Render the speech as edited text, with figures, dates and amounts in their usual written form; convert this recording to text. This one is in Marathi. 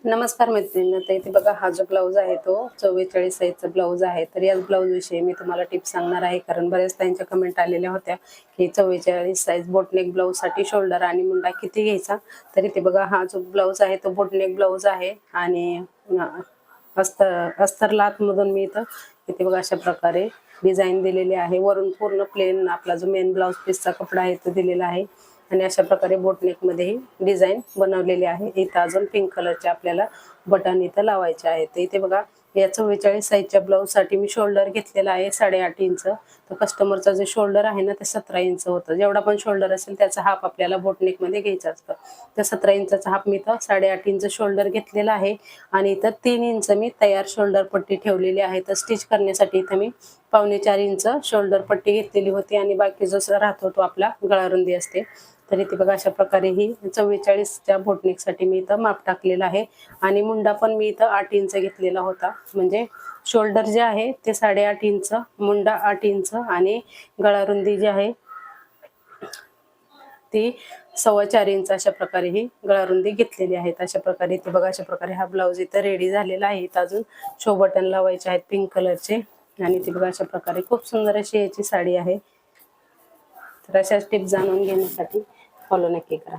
नमस्कार मैत्रिणींनो, तर इथे बघा हा जो ब्लाऊज आहे तो 44 साईजचा ब्लाऊज आहे. तर याच ब्लाऊज विषयी मी तुम्हाला टिप्स सांगणार आहे, कारण बऱ्याच त्यांच्या कमेंट आलेल्या होत्या की 44 साईज बोटनेक ब्लाऊज साठी शोल्डर आणि मुंडा किती घ्यायचा. तर इथे बघा हा जो ब्लाऊज आहे तो बोटनेक ब्लाऊज आहे आणि अस्तर लाथमधून मी इथे बघा अशा प्रकारे डिझाईन दिलेली आहे. वरून पूर्ण प्लेन आपला जो मेन ब्लाऊज पीसचा कपडा आहे तो दिलेला आहे आणि अशा प्रकारे बोटनेक मध्ये ही डिझाईन बनवलेली आहे. इथं अजून पिंक कलरचे आपल्याला बटन इथं लावायचे आहेत. तर इथे बघा या 44 साईजच्या ब्लाऊज साठी मी शोल्डर घेतलेला आहे 8.5 इंच. तर कस्टमरचा जे शोल्डर आहे ना ते 17 इंच होतं. जेवढा पण शोल्डर असेल त्याचा हाफ आपल्याला बोटनेक मध्ये घ्यायचा असतो. तर 17 इंचाचा हाफ मी इथं 8.5 इंच शोल्डर घेतलेला आहे आणि इथं 3 इंच मी तयार शोल्डर पट्टी ठेवलेली आहे. तर स्टिच करण्यासाठी इथं मी 4.5 इंच शोल्डर पट्टी घेतलेली होती आणि बाकी जसं राहतो तो आपला गळारुंदी असते. तर इथे बघा अशा प्रकारे ही 44च्या बोटनेक साठी मी इथं माप टाकलेला आहे आणि मुंडा पण मी इथं 8 इंच घेतलेला होता. म्हणजे शोल्डर जे आहे ते 8.5 इंच, मुंडा 8 इंच आणि गळारुंदी जी आहे ती 4.25 इंच अशा प्रकारे ही गळारुंदी घेतलेली आहे. अशा प्रकारे इथे बघा अशा प्रकारे हा ब्लाऊज इथं रेडी झालेला आहे. इथं अजून शो बटन लावायचे आहेत पिंक कलरचे आणि इथे बघा अशा प्रकारे खूप सुंदर अशी याची साडी आहे. तर अशाच टिप्स जाणून घेण्यासाठी फॉलो नक्की करा.